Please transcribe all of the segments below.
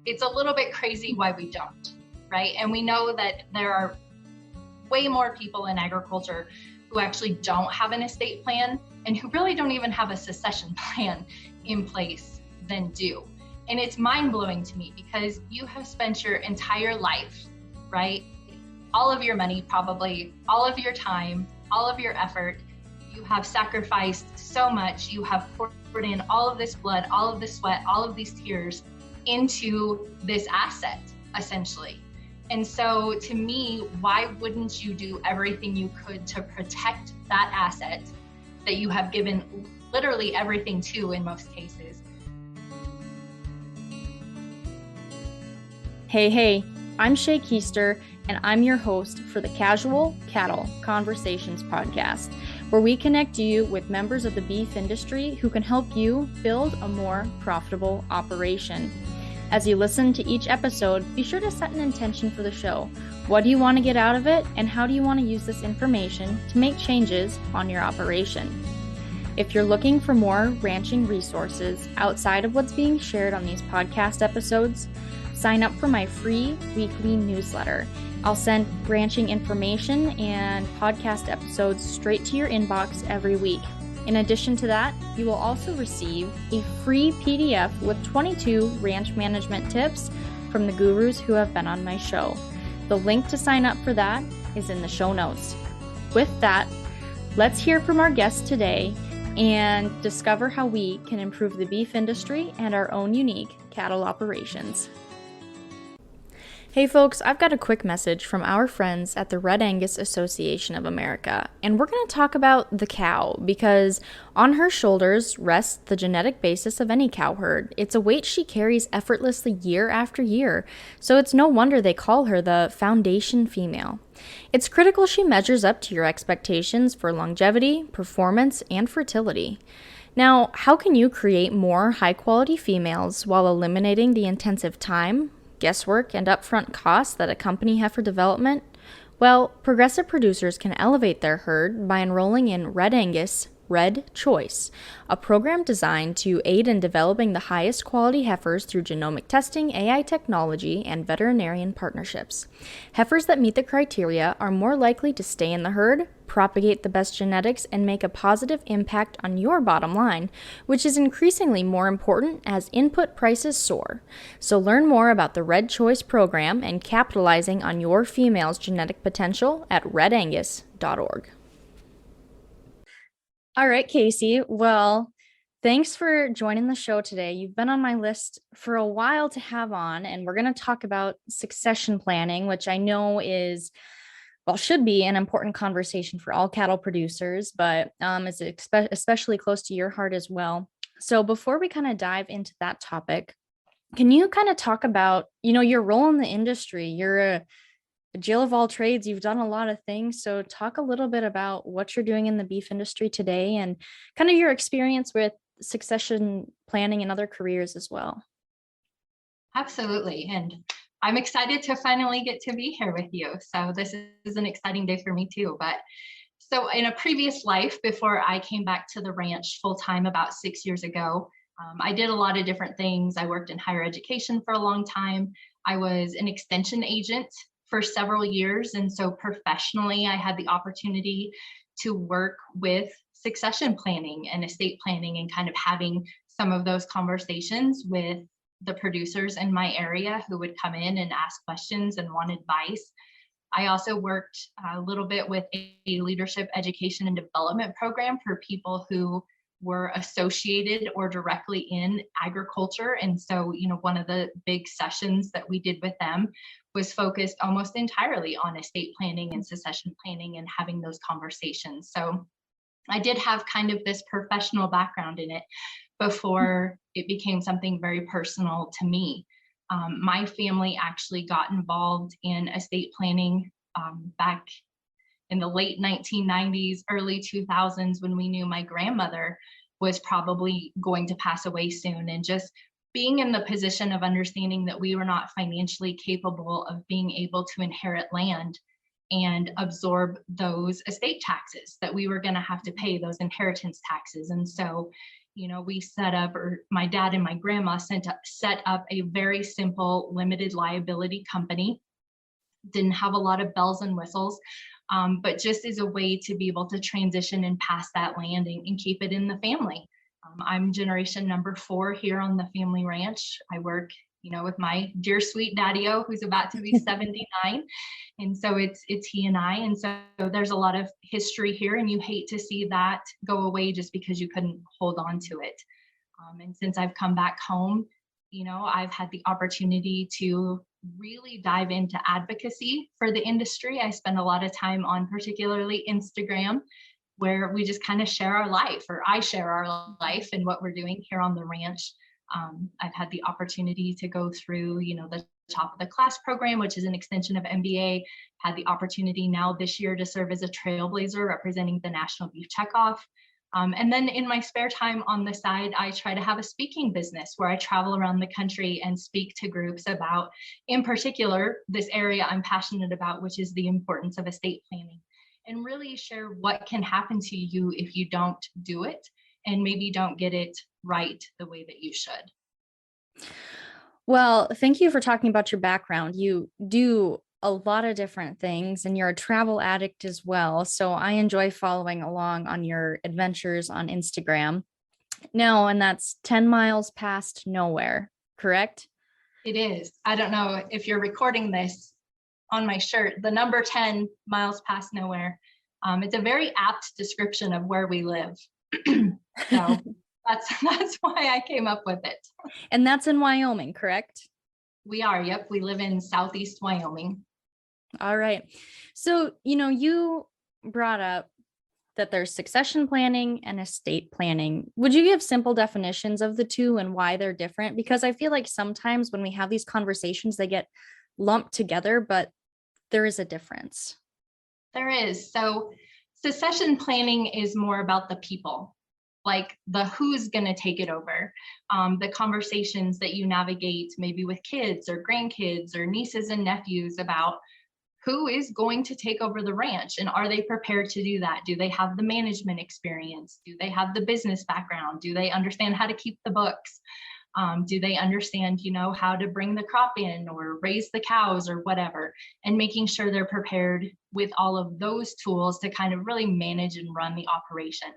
it's a little bit crazy why we don't, right? And we know that there are way more people in agriculture who actually don't have an estate plan and who really don't even have a succession plan in place than do. And it's mind-blowing to me because you have spent your entire life, right? All of your money, probably all of your time, all of your effort. You have sacrificed so much. You have poured in all of this blood, all of this sweat, all of these tears into this asset, essentially. And so to me, why wouldn't you do everything you could to protect that asset that you have given literally everything to in most cases? Hey, I'm Shaye Keister, and I'm your host for the Casual Cattle Conversations podcast, where we connect you with members of the beef industry who can help you build a more profitable operation. As you listen to each episode, be sure to set an intention for the show. What do you want to get out of it, and how do you want to use this information to make changes on your operation? If you're looking for more ranching resources outside of what's being shared on these podcast episodes, sign up for my free weekly newsletter. I'll send ranching information and podcast episodes straight to your inbox every week. In addition to that, you will also receive a free PDF with 22 ranch management tips from the gurus who have been on my show. The link to sign up for that is in the show notes. With that, let's hear from our guest today and discover how we can improve the beef industry and our own unique cattle operations. Hey folks, I've got a quick message from our friends at the Red Angus Association of America, and we're going to talk about the cow because on her shoulders rests the genetic basis of any cow herd. It's a weight she carries effortlessly year after year, so it's no wonder they call her the foundation female. It's critical she measures up to your expectations for longevity, performance, and fertility. Now, how can you create more high-quality females while eliminating the intensive time, guesswork, and upfront costs that accompany heifer development? Well, progressive producers can elevate their herd by enrolling in Red Angus Red Choice, a program designed to aid in developing the highest quality heifers through genomic testing, AI technology, and veterinarian partnerships. Heifers that meet the criteria are more likely to stay in the herd, propagate the best genetics, and make a positive impact on your bottom line, which is increasingly more important as input prices soar. So learn more about the Red Choice program and capitalizing on your female's genetic potential at redangus.org. All right, Kacy. Well, thanks for joining the show today. You've been on my list for a while to have on, and we're going to talk about succession planning, which I know is, well, should be an important conversation for all cattle producers, but is especially close to your heart as well. So before we kind of dive into that topic, can you kind of talk about, your role in the industry? You're a Jill of all trades. You've done a lot of things. So talk a little bit about what you're doing in the beef industry today and kind of your experience with succession planning and other careers as well. Absolutely. And I'm excited to finally get to be here with you. So this is an exciting day for me too. But so in a previous life, before I came back to the ranch full time about 6 years ago, I did a lot of different things. I worked in higher education for a long time. I was an extension agent for several years. And so professionally, I had the opportunity to work with succession planning and estate planning and kind of having some of those conversations with the producers in my area who would come in and ask questions and want advice. I also worked a little bit with a leadership education and development program for people who were associated or directly in agriculture. And so, one of the big sessions that we did with them was focused almost entirely on estate planning and succession planning and having those conversations. So I did have kind of this professional background in it before it became something very personal to me. My family actually got involved in estate planning back in the late 1990s, early 2000s, when we knew my grandmother was probably going to pass away soon. And just being in the position of understanding that we were not financially capable of being able to inherit land and absorb those estate taxes, that we were going to have to pay those inheritance taxes. And so we set up, or my dad and my grandma set up a very simple limited liability company. Didn't have a lot of bells and whistles, but just as a way to be able to transition and pass that land and keep it in the family. I'm generation number 4 here on the family ranch. I work, with my dear sweet daddy-o, who's about to be 79. And so it's he and I. And so there's a lot of history here, and you hate to see that go away just because you couldn't hold on to it. And since I've come back home, I've had the opportunity to really dive into advocacy for the industry. I spend a lot of time on particularly Instagram, where we just kind of share our life, or I share our life and what we're doing here on the ranch. I've had the opportunity to go through, the top of the class program, which is an extension of MBA. Had the opportunity now this year to serve as a trailblazer representing the National Beef Checkoff. And then in my spare time on the side, I try to have a speaking business where I travel around the country and speak to groups about, in particular, this area I'm passionate about, which is the importance of estate planning, and really share what can happen to you if you don't do it and maybe don't get it right the way that you should. Well, thank you for talking about your background. You do a lot of different things, and you're a travel addict as well. So I enjoy following along on your adventures on Instagram. No, and that's 10 miles past nowhere, correct? It is. I don't know if you're recording this on my shirt, the number 10 miles past nowhere. It's a very apt description of where we live. So that's why I came up with it. And that's in Wyoming, correct? We are. Yep. We live in Southeast Wyoming. All right. So, you brought up that there's succession planning and estate planning. Would you give simple definitions of the two and why they're different? Because I feel like sometimes when we have these conversations, they get lumped together, but there is a difference. There is. So succession planning is more about the people, like the who's going to take it over, the conversations that you navigate maybe with kids or grandkids or nieces and nephews about who is going to take over the ranch, and are they prepared to do that? Do they have the management experience? Do they have the business background? Do they understand how to keep the books? Do they understand, how to bring the crop in or raise the cows or whatever, and making sure they're prepared with all of those tools to kind of really manage and run the operation.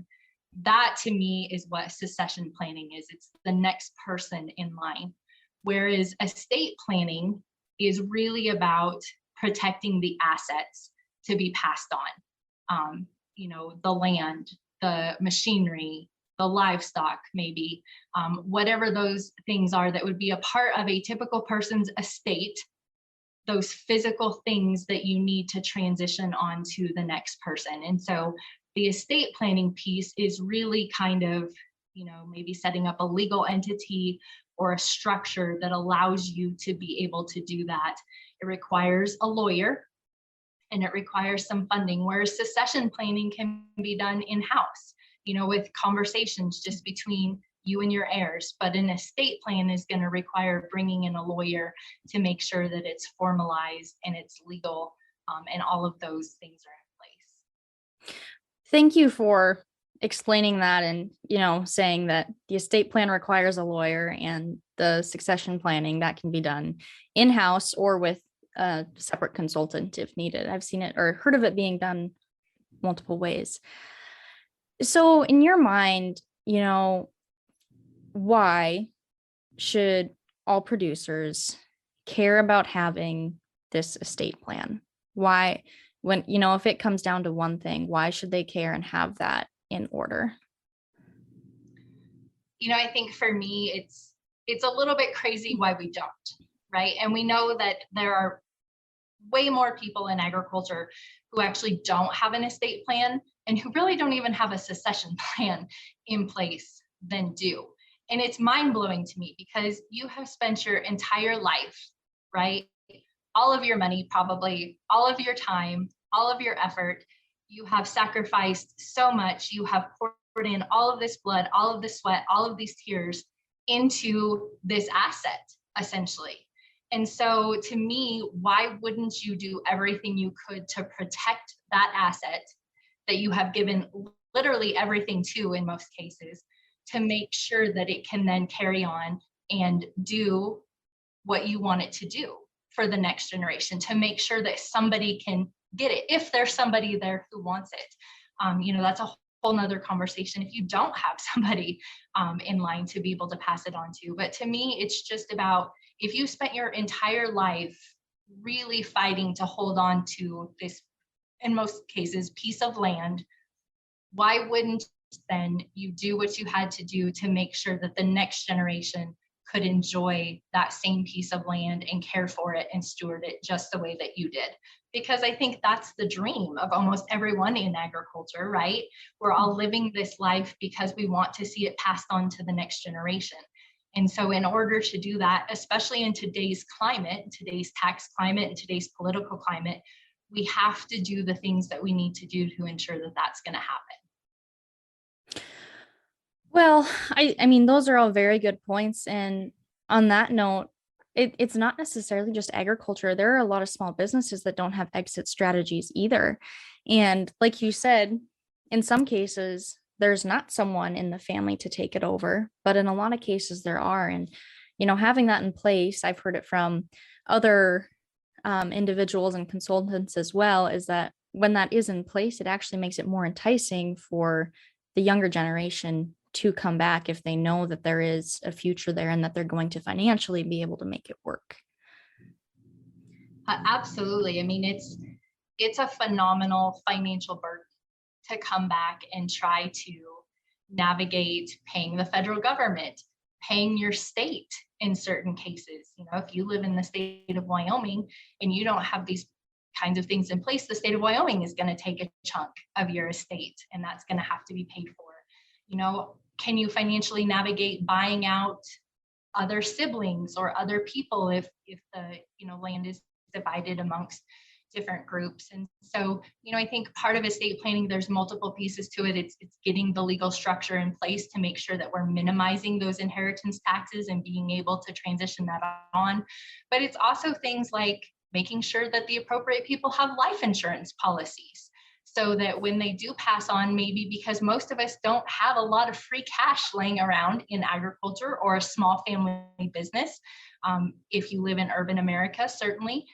That to me is what succession planning is. It's the next person in line. Whereas estate planning is really about protecting the assets to be passed on. The land, the machinery, the livestock, maybe, whatever those things are that would be a part of a typical person's estate, those physical things that you need to transition on to the next person. And so the estate planning piece is really kind of, maybe setting up a legal entity or a structure that allows you to be able to do that. It requires a lawyer and it requires some funding, whereas succession planning can be done in-house, with conversations just between you and your heirs. But an estate plan is going to require bringing in a lawyer to make sure that it's formalized and it's legal, and all of those things are in place. Thank you for explaining that, and saying that the estate plan requires a lawyer and the succession planning that can be done in-house or with a separate consultant if needed. I've seen it or heard of it being done multiple ways. So in your mind, why should all producers care about having this estate plan? Why, when, if it comes down to one thing, why should they care and have that in order? I think for me, it's a little bit crazy why we don't, right? And we know that there are way more people in agriculture who actually don't have an estate plan and who really don't even have a succession plan in place than do. And it's mind-blowing to me because you have spent your entire life, right? All of your money, probably all of your time, all of your effort. You have sacrificed so much. You have poured in all of this blood, all of this sweat, all of these tears into this asset, essentially. And so to me, why wouldn't you do everything you could to protect that asset that you have given literally everything to in most cases, to make sure that it can then carry on and do what you want it to do for the next generation, to make sure that somebody can get it if there's somebody there who wants it. That's a whole nother conversation if you don't have somebody in line to be able to pass it on to. But to me, it's just about, if you spent your entire life really fighting to hold on to this, in most cases, piece of land, why wouldn't then you do what you had to do to make sure that the next generation could enjoy that same piece of land and care for it and steward it just the way that you did? Because I think that's the dream of almost everyone in agriculture, right? We're all living this life because we want to see it passed on to the next generation. And so in order to do that, especially in today's climate, today's tax climate, and today's political climate, we have to do the things that we need to do to ensure that that's going to happen. Well, I mean, those are all very good points. And on that note, it's not necessarily just agriculture. There are a lot of small businesses that don't have exit strategies either. And like you said, in some cases, there's not someone in the family to take it over, but in a lot of cases there are. And, having that in place, I've heard it from other individuals and consultants as well, is that when that is in place, it actually makes it more enticing for the younger generation to come back if they know that there is a future there and that they're going to financially be able to make it work. Absolutely. I mean, it's a phenomenal financial burden to come back and try to navigate paying the federal government, paying your state in certain cases. If you live in the state of Wyoming and you don't have these kinds of things in place, the state of Wyoming is going to take a chunk of your estate, and that's going to have to be paid for. Can you financially navigate buying out other siblings or other people if the land is divided amongst different groups? And so, I think part of estate planning, there's multiple pieces to it. It's getting the legal structure in place to make sure that we're minimizing those inheritance taxes and being able to transition that on. But it's also things like making sure that the appropriate people have life insurance policies, so that when they do pass on, maybe because most of us don't have a lot of free cash laying around in agriculture or a small family business. If you live in urban America, certainly,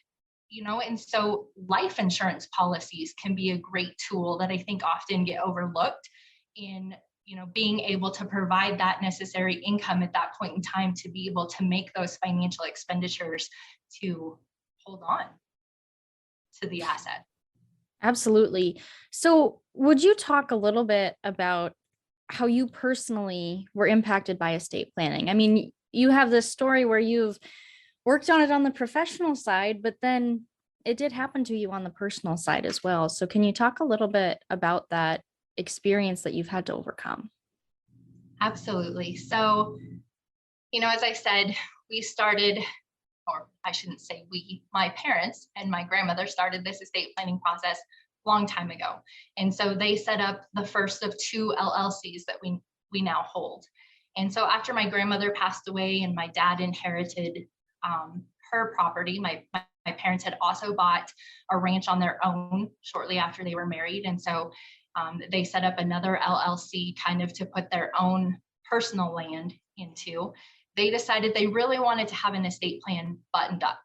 and so life insurance policies can be a great tool that I think often get overlooked in, being able to provide that necessary income at that point in time to be able to make those financial expenditures to hold on to the asset. Absolutely. So would you talk a little bit about how you personally were impacted by estate planning? I mean, you have this story where you've worked on it on the professional side, but then it did happen to you on the personal side as well. So can you talk a little bit about that experience that you've had to overcome? Absolutely. So, as I said, we started, or I shouldn't say we, my parents and my grandmother started this estate planning process a long time ago. And so they set up the first of 2 LLCs that we now hold. And so after my grandmother passed away and my dad inherited her property, my parents had also bought a ranch on their own shortly after they were married. And so they set up another LLC kind of to put their own personal land into. They decided they really wanted to have an estate plan buttoned up,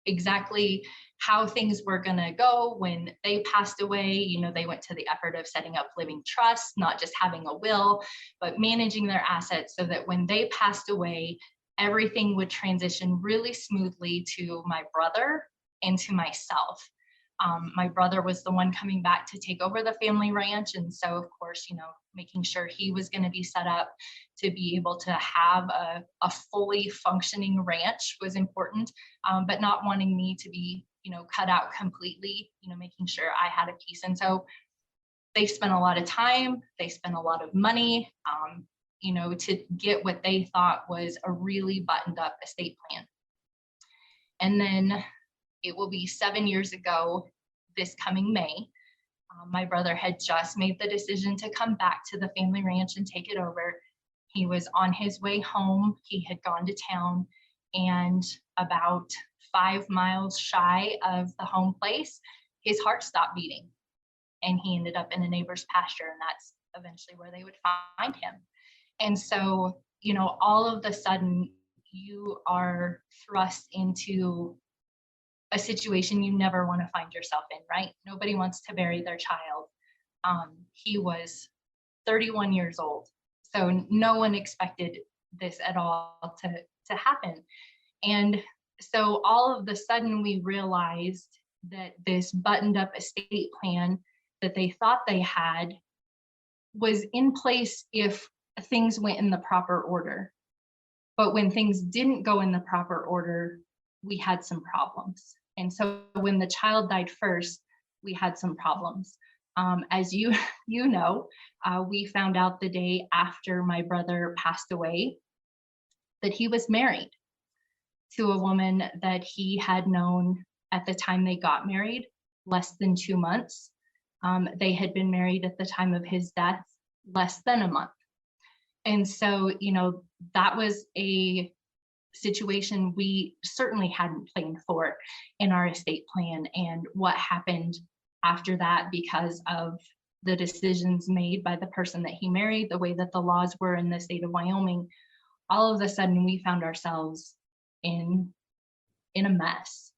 exactly how things were going to go when they passed away. They went to the effort of setting up living trusts, not just having a will, but managing their assets so that when they passed away, everything would transition really smoothly to my brother and to myself. My brother was the one coming back to take over the family ranch. And so, of course, making sure he was going to be set up to be able to have a fully functioning ranch was important, but not wanting me to be, cut out completely, making sure I had a piece. And so they spent a lot of time, they spent a lot of money, to get what they thought was a really buttoned up estate plan. And then it will be 7 years ago this coming May. My brother had just made the decision to come back to the family ranch and take it over. He was on his way home. He had gone to town, and about 5 miles shy of the home place, his heart stopped beating, and he ended up in a neighbor's pasture, and that's eventually where they would find him. And so, all of a sudden you are thrust into a situation you never want to find yourself in, right? Nobody wants to bury their child. He was 31 years old. So no one expected this at all to happen. And so all of a sudden we realized that this buttoned up estate plan that they thought they had was in place if things went in the proper order. But when things didn't go in the proper order, we had some problems. And so when the child died first, we had some problems. As you know, we found out the day after my brother passed away that he was married to a woman that he had known at the time they got married, less than 2 months. They had been married at the time of his death, less than a month. And so, that was a situation we certainly hadn't planned for in our estate plan. And what happened after that, because of the decisions made by the person that he married, the way that the laws were in the state of Wyoming, all of a sudden we found ourselves in a mess.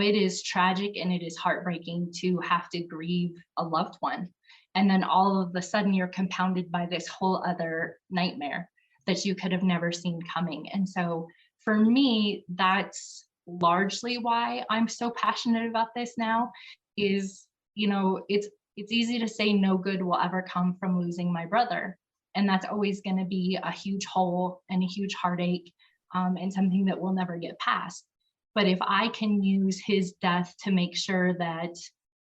It is tragic and it is heartbreaking to have to grieve a loved one. And then all of a sudden you're compounded by this whole other nightmare that you could have never seen coming. And so for me, that's largely why I'm so passionate about this now is, it's easy to say no good will ever come from losing my brother. And that's always going to be a huge hole and a huge heartache, and something that we'll never get past. But if I can use his death to make sure that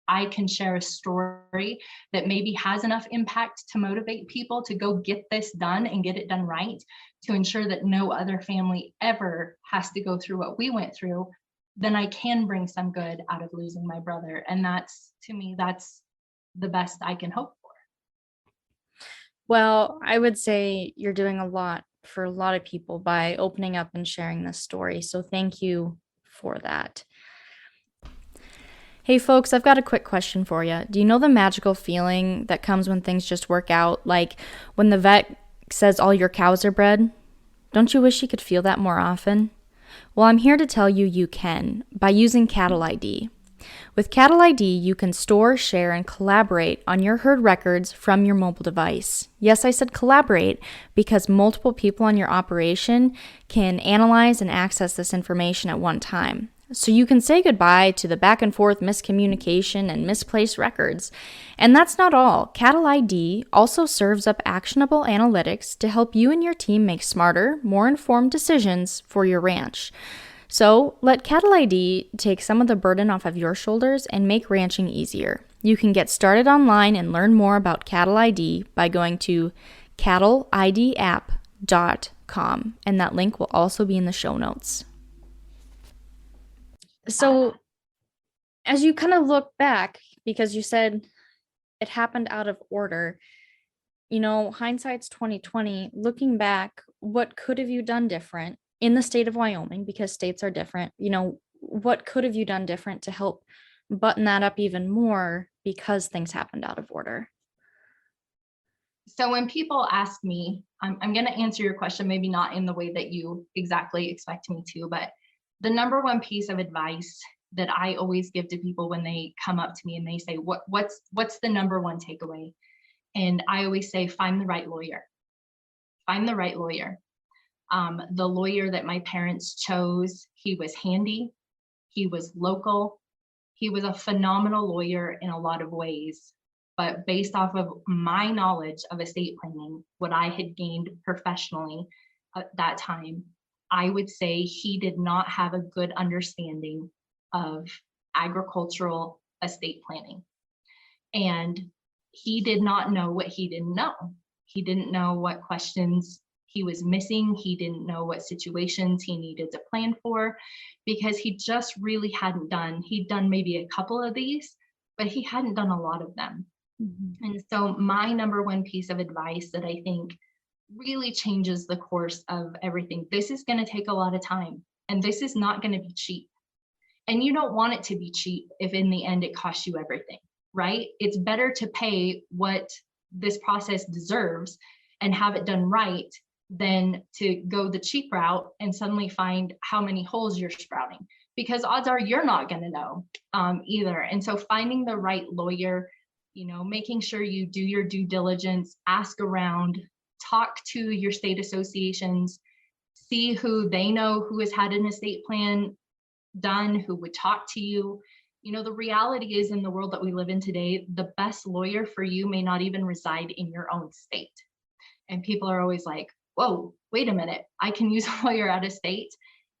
I can share a story that maybe has enough impact to motivate people to go get this done and get it done right, to ensure that no other family ever has to go through what we went through, then I can bring some good out of losing my brother. And that's, to me, that's the best I can hope for. Well, I would say you're doing a lot for a lot of people by opening up and sharing this story. So thank you for that. Hey folks, I've got a quick question for you. Do you know the magical feeling that comes when things just work out? Like when the vet says all your cows are bred? Don't you wish you could feel that more often? Well, I'm here to tell you you can by using Cattle ID. With Cattle ID, you can store, share, and collaborate on your herd records from your mobile device. Yes, I said collaborate because multiple people on your operation can analyze and access this information at one time. So you can say goodbye to the back and forth miscommunication and misplaced records. And that's not all. Cattle ID also serves up actionable analytics to help you and your team make smarter, more informed decisions for your ranch. So let Cattle ID take some of the burden off of your shoulders and make ranching easier. You can get started online and learn more about Cattle ID by going to cattleidapp.com, and that link will also be in the show notes. So as you kind of look back, because you said it happened out of order, hindsight's 2020, looking back, what could have you done different in the state of Wyoming, because states are different, what could have you done different to help button that up even more because things happened out of order? So when people ask me, I'm going to answer your question, maybe not in the way that you exactly expect me to, but the number one piece of advice that I always give to people when they come up to me and they say, what's the number one takeaway? And I always say, find the right lawyer. Find the right lawyer. The lawyer that my parents chose, he was handy. He was local. He was a phenomenal lawyer in a lot of ways. But based off of my knowledge of estate planning, what I had gained professionally at that time, I would say he did not have a good understanding of agricultural estate planning. And he did not know what he didn't know. He didn't know what questions he was missing. He didn't know what situations he needed to plan for, because he just really hadn't done, he'd done maybe a couple of these, but he hadn't done a lot of them. Mm-hmm. And so my number one piece of advice that I think really changes the course of everything, this is going to take a lot of time, and this is not going to be cheap. And you don't want it to be cheap if in the end it costs you everything, right? It's better to pay what this process deserves and have it done right than to go the cheap route and suddenly find how many holes you're sprouting, because odds are you're not going to know either. And so finding the right lawyer, making sure you do your due diligence, ask around, talk to your state associations, see who they know who has had an estate plan done, who would talk to you. The reality is, in the world that we live in today, the best lawyer for you may not even reside in your own state. And people are always like, whoa, wait a minute, I can use a lawyer out of state.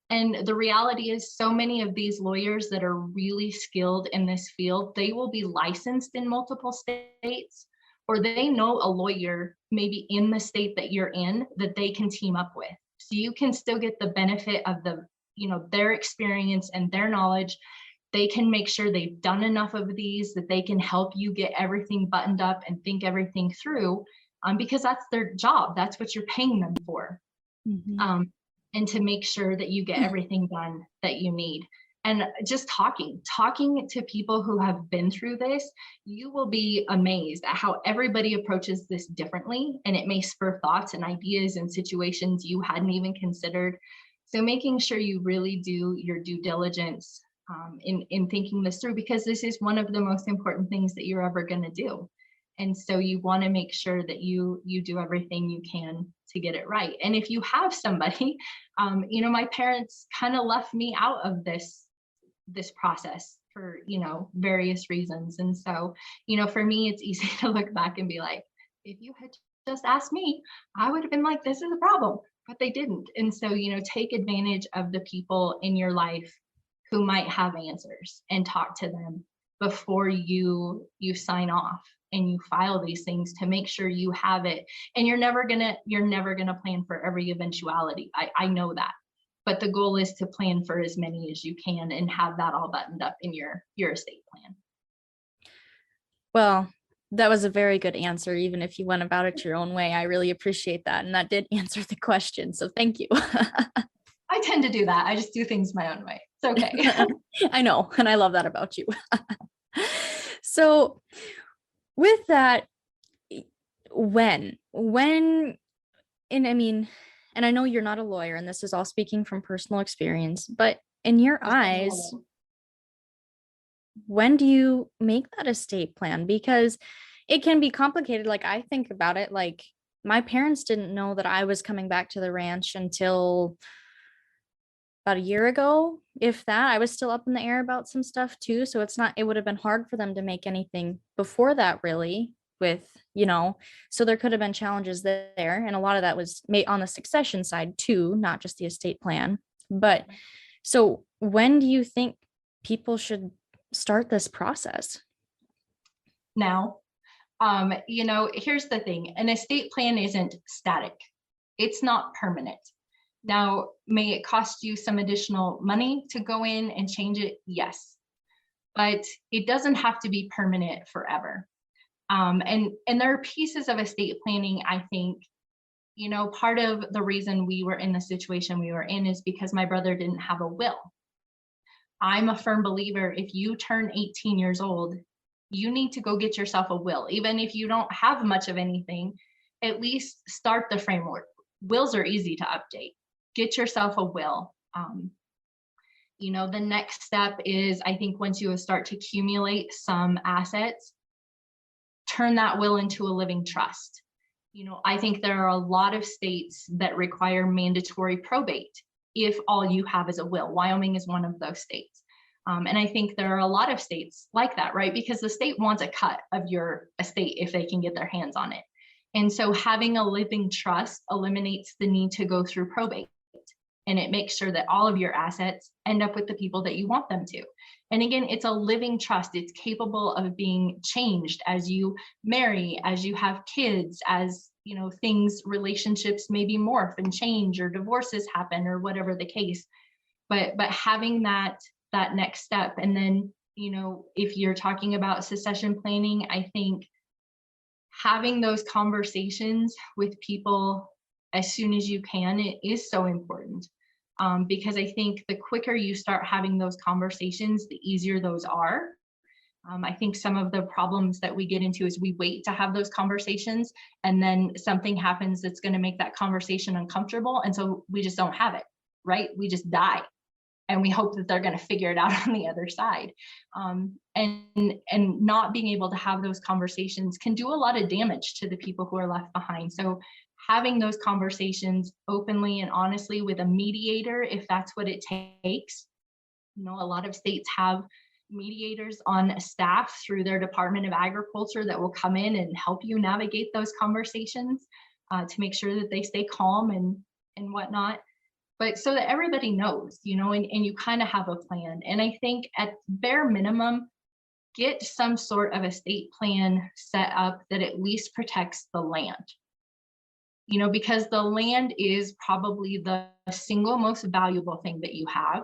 And the reality is, so many of these lawyers that are really skilled in this field, they will be licensed in multiple states, or they know a lawyer maybe in the state that you're in that they can team up with. So you can still get the benefit of their experience and their knowledge. They can make sure they've done enough of these that they can help you get everything buttoned up and think everything through, because that's their job. That's what you're paying them for. Mm-hmm. And to make sure that you get everything done that you need. And just talking to people who have been through this, you will be amazed at how everybody approaches this differently. And it may spur thoughts and ideas and situations you hadn't even considered. So making sure you really do your due diligence in thinking this through, because this is one of the most important things that you're ever going to do. And so you want to make sure that you do everything you can to get it right. And if you have somebody, my parents kind of left me out of this process for, various reasons. And so, for me, it's easy to look back and be like, if you had just asked me, I would have been like, this is a problem, but they didn't. And so, take advantage of the people in your life who might have answers and talk to them before you sign off and you file these things, to make sure you have it. And you're never gonna plan for every eventuality. I know that, but the goal is to plan for as many as you can and have that all buttoned up in your estate plan. Well, that was a very good answer, even if you went about it your own way. I really appreciate that. And that did answer the question. So thank you. I tend to do that. I just do things my own way. It's okay. I know. And I love that about you. So with that, when, and I mean, and I know you're not a lawyer, and this is all speaking from personal experience, but in your eyes, when do you make that estate plan? Because it can be complicated. Like, I think about it, like, my parents didn't know that I was coming back to the ranch until about a year ago, if that. I was still up in the air about some stuff too. So it would have been hard for them to make anything before that, really, with, so there could have been challenges there. And a lot of that was made on the succession side too, not just the estate plan. But so when do you think people should start this process? Now, here's the thing. An estate plan isn't static. It's not permanent. Now, may it cost you some additional money to go in and change it? Yes, but it doesn't have to be permanent forever. And there are pieces of estate planning, I think, part of the reason we were in the situation we were in is because my brother didn't have a will. I'm a firm believer, if you turn 18 years old, you need to go get yourself a will. Even if you don't have much of anything, at least start the framework. Wills are easy to update. Get yourself a will. The next step is, I think, once you start to accumulate some assets, turn that will into a living trust. I think there are a lot of states that require mandatory probate if all you have is a will. Wyoming is one of those states. And I think there are a lot of states like that, right? Because the state wants a cut of your estate if they can get their hands on it. And so having a living trust eliminates the need to go through probate. And it makes sure that all of your assets end up with the people that you want them to. And again, it's a living trust. It's capable of being changed as you marry, as you have kids, as relationships maybe morph and change, or divorces happen, or whatever the case. But having that next step. And then, if you're talking about succession planning, I think having those conversations with people as soon as you can, it is so important. Because I think the quicker you start having those conversations, the easier those are. I think some of the problems that we get into is we wait to have those conversations, and then something happens that's going to make that conversation uncomfortable. And so we just don't have it, right? We just die. And we hope that they're going to figure it out on the other side. And not being able to have those conversations can do a lot of damage to the people who are left behind. So having those conversations openly and honestly with a mediator, if that's what it takes. A lot of states have mediators on staff through their Department of Agriculture that will come in and help you navigate those conversations to make sure that they stay calm and whatnot. But so that everybody knows, and you kind of have a plan. And I think at bare minimum, get some sort of estate plan set up that at least protects the land. Because the land is probably the single most valuable thing that you have.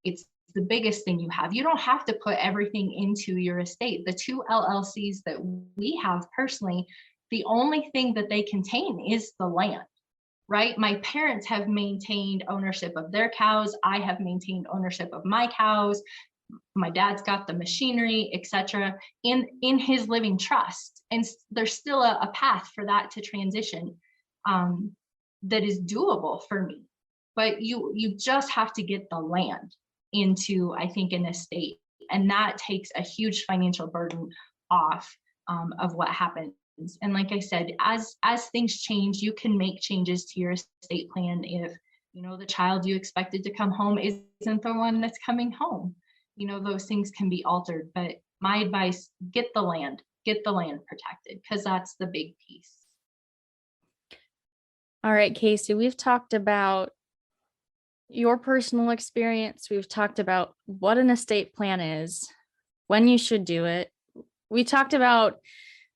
It's the biggest thing you have. You don't have to put everything into your estate. The 2 LLCs that we have personally, the only thing that they contain is the land, right? My parents have maintained ownership of their cows. I have maintained ownership of my cows. My dad's got the machinery, etc., in his living trust. And there's still a path for that to transition that is doable for me. But you just have to get the land into, I think, an estate. And that takes a huge financial burden off of what happens. And like I said, as things change, you can make changes to your estate plan if, the child you expected to come home isn't the one that's coming home. Those things can be altered. But my advice, get the land protected, because that's the big piece. All right, Kacy, we've talked about your personal experience. We've talked about what an estate plan is, when you should do it. We talked about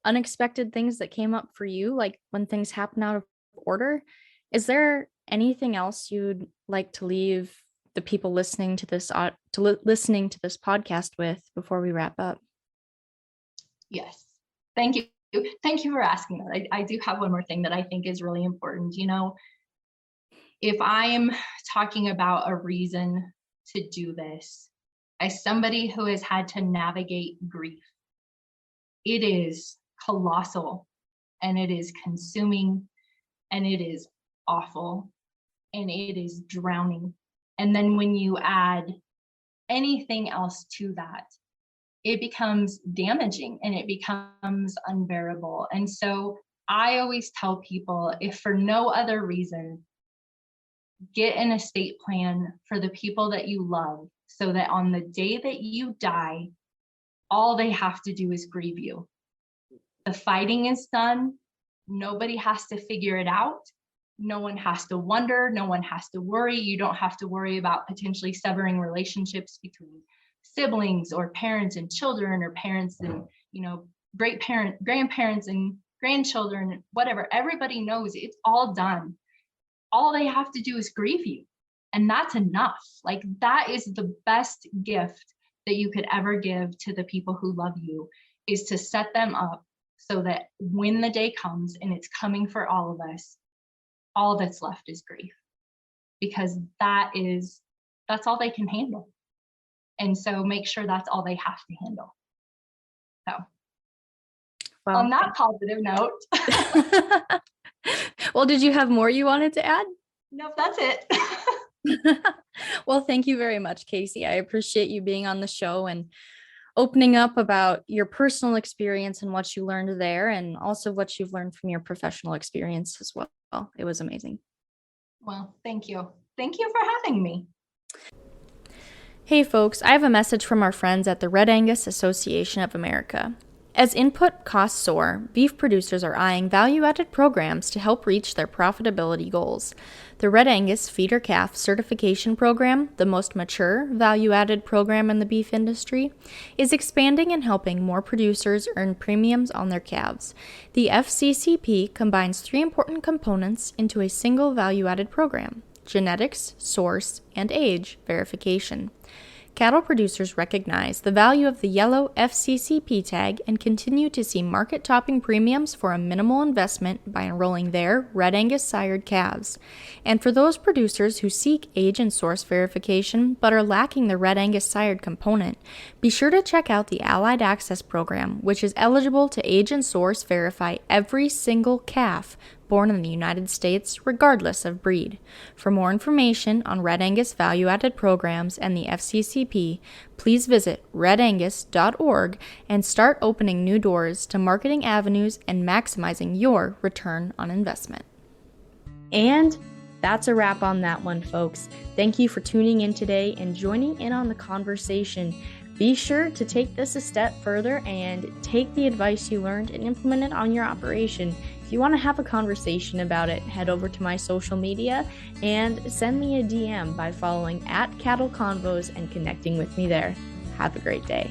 unexpected things that came up for you, like when things happen out of order. Is there anything else you'd like to leave the people listening to this listening to this podcast with before we wrap up? Yes. Thank you. Thank you for asking that. I do have one more thing that I think is really important. If I'm talking about a reason to do this, as somebody who has had to navigate grief, it is colossal, and it is consuming, and it is awful, and it is drowning. And then when you add anything else to that, it becomes damaging and it becomes unbearable. And so I always tell people, if for no other reason, get an estate plan for the people that you love, so that on the day that you die, all they have to do is grieve you. The fighting is done. Nobody has to figure it out. No one has to wonder. No one has to worry. You don't have to worry about potentially severing relationships between siblings or parents and children, or parents and, grandparents and grandchildren, whatever. Everybody knows it's all done. All they have to do is grieve you. And that's enough. Like, that is the best gift that you could ever give to the people who love you, is to set them up so that when the day comes, and it's coming for all of us, all that's left is grief, because that's all they can handle. And so make sure that's all they have to handle. So well, on that positive note. Well, did you have more you wanted to add? Nope, that's it. Well, thank you very much, Kacy. I appreciate you being on the show and opening up about your personal experience and what you learned there, and also what you've learned from your professional experience as well. It was amazing. Well, thank you. Thank you for having me. Hey folks, I have a message from our friends at the Red Angus Association of America. As input costs soar, beef producers are eyeing value-added programs to help reach their profitability goals. The Red Angus Feeder Calf Certification Program, the most mature value-added program in the beef industry, is expanding and helping more producers earn premiums on their calves. The FCCP combines 3 important components into a single value-added program: genetics, source, and age verification. Cattle producers recognize the value of the yellow FCCP tag and continue to see market-topping premiums for a minimal investment by enrolling their Red Angus sired calves. And for those producers who seek age and source verification but are lacking the Red Angus sired component, be sure to check out the Allied Access Program, which is eligible to age and source verify every single calf born in the United States, regardless of breed. For more information on Red Angus value-added programs and the FCCP, please visit redangus.org and start opening new doors to marketing avenues and maximizing your return on investment. And that's a wrap on that one, folks. Thank you for tuning in today and joining in on the conversation. Be sure to take this a step further and take the advice you learned and implement it on your operation. If you want to have a conversation about it, head over to my social media and send me a DM by following @CattleConvos and connecting with me there. Have a great day.